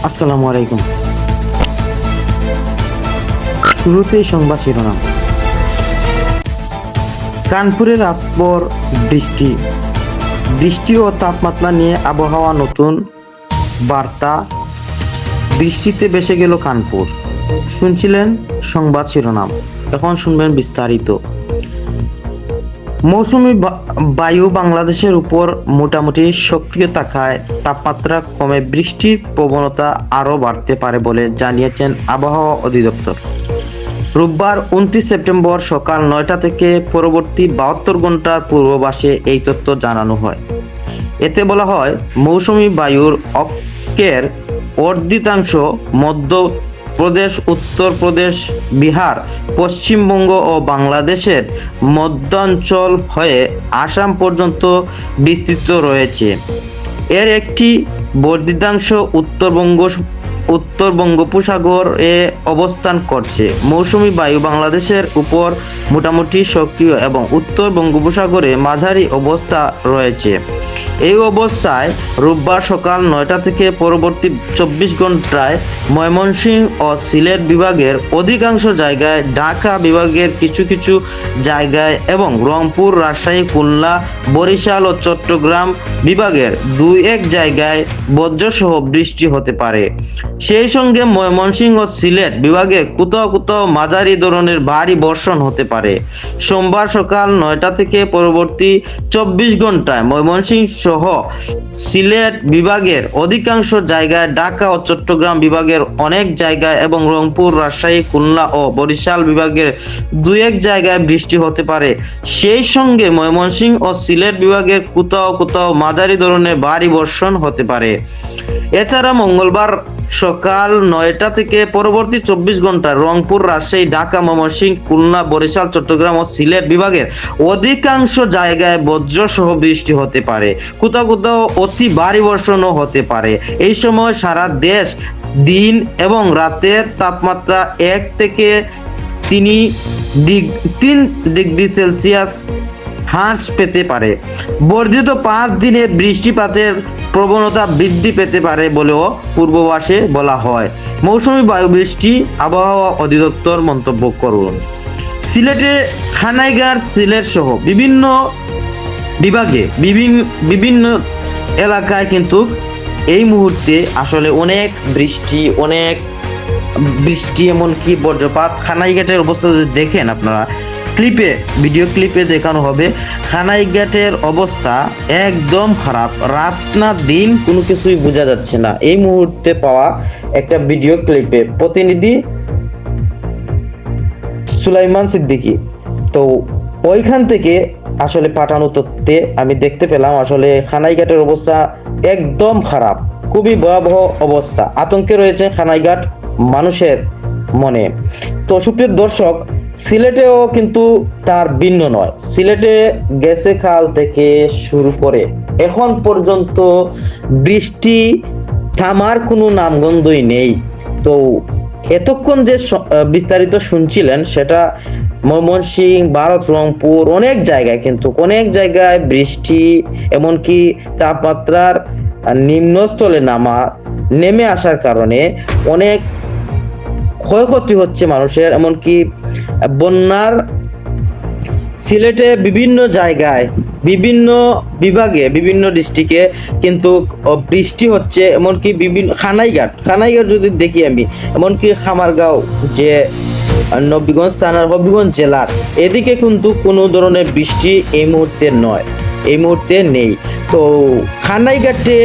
আসসালামু আলাইকুম। শুরুতেই সংবাদ শিরোনাম। কানপুরে রাতভর বৃষ্টি ও তাপমাত্রা নিয়ে আবহাওয়া নতুন বার্তা। বৃষ্টিতে ভেসে গেল কানপুর। শুনছিলেন সংবাদ শিরোনাম, এখন শুনবেন বিস্তারিত। মৌসুমী বায়ু বাংলাদেশের উপর মোটামুটি সক্রিয় থাকায় তাপমাত্রা কমে বৃষ্টির প্রবণতা আরও বাড়তে পারে বলে জানিয়েছেন আবহাওয়া অধিদপ্তর। রোববার 29 সেপ্টেম্বর সকাল 9টা থেকে পরবর্তী 72 ঘন্টার পূর্বাভাসে এই তথ্য জানানো হয়। এতে বলা হয়, মৌসুমী বায়ুর অক্ষের অর্ধিকাংশ মধ্যপ্রদেশ, উত্তরপ্রদেশ, বিহার, পশ্চিমবঙ্গ ও বাংলাদেশের মধ্যাঞ্চল হয়ে আসাম পর্যন্ত বিস্তৃত রয়েছে। এর একটি বর্ধিতাংশ উত্তর বঙ্গোপসাগরে অবস্থান করছে। মৌসুমী বায়ু বাংলাদেশের উপর মোটামুটি সক্রিয় এবং উত্তর বঙ্গোপসাগরে মাঝারি অবস্থা রয়েছে। এই অবস্থায় রোববার সকাল 9টা থেকে পরবর্তী 24 ঘন্টায় ময়মনসিংহ ও সিলেট বিভাগের অধিকাংশ জায়গায়, ঢাকা বিভাগের কিছু কিছু জায়গায় এবং রংপুর, রাজশাহী, খুলনা, বরিশাল ও চট্টগ্রাম বিভাগের 2-1 জায়গায় বজ্রসহ বৃষ্টি হতে পারে। সেই সঙ্গে ময়মনসিংহ ও সিলেট বিভাগের কোথাও কোথাও মাঝারি ধরনের ভারী বর্ষণ হতে পারে। সোমবার সকাল 9টা থেকে পরবর্তী 24 ঘন্টায় ময়মনসিংহ সহ সিলেট বিভাগের অধিকাংশ জায়গায়, ঢাকা ও চট্টগ্রাম বিভাগের অনেক জায়গায় এবং রংপুর, রাজশাহী, খুলনা ও বরিশাল বিভাগের 2-1 জায়গায় বৃষ্টি হতে পারে। সেই সঙ্গে ময়মনসিংহ ও সিলেট বিভাগের কোথাও কোথাও মাঝারি ধরনের ভারী বর্ষণ হতে পারে। এছাড়া মঙ্গলবার সকাল 9টা থেকে পরবর্তী 24 ঘন্টা রংপুর, রাজশাহী, ঢাকা, ময়মনসিংহ, খুলনা, বরিশাল, চট্টগ্রাম ও সিলেট বিভাগের অধিকাংশ জায়গায় বজ্রসহ বৃষ্টি হতে পারে। কোথাও কোথাও অতি ভারী বর্ষণও হতে পারে। এই সময় সারা দেশ দিন এবং রাতের তাপমাত্রা 1 থেকে 3 ডিগ্রি সেলসিয়াস হ্রাস পেতে পারে। বর্ধিত 5 দিনে বৃষ্টিপাতের প্রবণতা বৃদ্ধি পেতে পারে বলেও পূর্বাভাসে বলা হয়। মৌসুমী বায়ু বৃষ্টি আবহাওয়া অধিদপ্তর মন্তব্য করুন। সিলেটে খানাইঘাট, সিলেট সহ বিভিন্ন বিভাগে বিভিন্ন এলাকায় কিন্তু এই মুহূর্তে আসলে অনেক বৃষ্টি এমনকি বজ্রপাত। খানাইঘাটের অবস্থা যদি দেখেন আপনারা, ভিডিও ক্লিপে দেখানো হবে, খানাইঘাটের অবস্থা একদম খারাপ। রাত না দিন কোনো কিছুই বোঝা যাচ্ছে না। এই মুহূর্তে পাওয়া একটা ভিডিও ক্লিপে প্রতিনিধি সুলাইমান সিদ্দিকী, তো ওইখান থেকে আসলে পাঠানো তথ্যে আমি দেখতে পেলাম আসলে খানাইঘাটের অবস্থা একদম খারাপ, খুবই ভয়াবহ অবস্থা। আতঙ্কে রয়েছে খানাইঘাট মানুষের মনে। তো সুপ্রিয় দর্শক, সিলেটেও কিন্তু তার ভিন্ন নয়। সিলেটে গেছে কাল থেকে শুরু করে এখন পর্যন্ত বৃষ্টি থামার কোনো নামগন্ধই নেই। তো এতক্ষণ যে বিস্তারিত শুনছিলেন সেটা ময়মনসিংহ, ভারত, রংপুর অনেক জায়গায় বৃষ্টি, এমনকি তাপমাত্রার নিম্নস্থলে নেমে আসার কারণে অনেক ক্ষয়ক্ষতি হচ্ছে মানুষের, এমনকি বন্যার সিলেটে বিভিন্ন জায়গায়, বিভিন্ন বিভাগে, বিভিন্ন ডিস্ট্রিক্টে কিন্তু বৃষ্টি হচ্ছে। এমনকি খানাইঘাট যদি দেখি আমি, এমনকি খামারগাঁও যে নবীগঞ্জ থানার হবিগঞ্জ জেলার এদিকে কিন্তু কোনো ধরনের বৃষ্টি এই মুহূর্তে নেই। তো খানাইঘাটে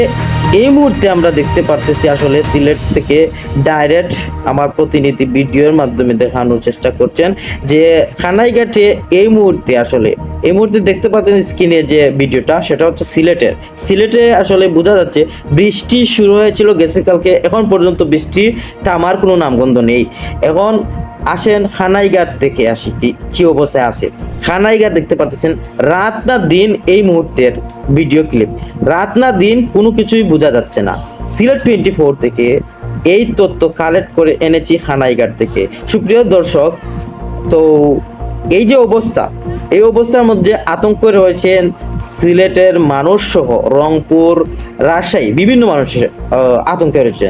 এই মুহূর্তে আমরা দেখতে পারতেছি আসলে সিলেট থেকে ডাইরেক্ট আমার প্রতিনিধি ভিডিওর মাধ্যমে দেখানোর চেষ্টা করছেন যে খানাইঘাটে এই মুহূর্তে দেখতে পাচ্ছেন স্ক্রিনে যে ভিডিওটা, সেটা হচ্ছে সিলেটে আসলে বোঝা যাচ্ছে বৃষ্টি শুরু হয়েছিল গেছে কালকে, এখন পর্যন্ত বৃষ্টি থামার কোনো নামগন্ধ নেই। এখন আসেন খানাইঘাট থেকে আসি কি অবস্থায় আছে। খানাইঘাট দেখতে পাচ্ছেন রাত না দিন, এই মুহূর্তের ভিডিও ক্লিপ, রাত না দিন কোনো কিছুই বোঝা যাচ্ছে না। সিলেট 24 থেকে এই তথ্য কালেক্ট করে এনেছি খানাইঘাট থেকে। সুপ্রিয় দর্শক, তো এই যে অবস্থা, এই অবস্থার মধ্যে আতঙ্কে রয়েছেন সিলেটের মানুষ সহ রংপুর, রাজশাহী বিভিন্ন মানুষের আতঙ্কে রয়েছে।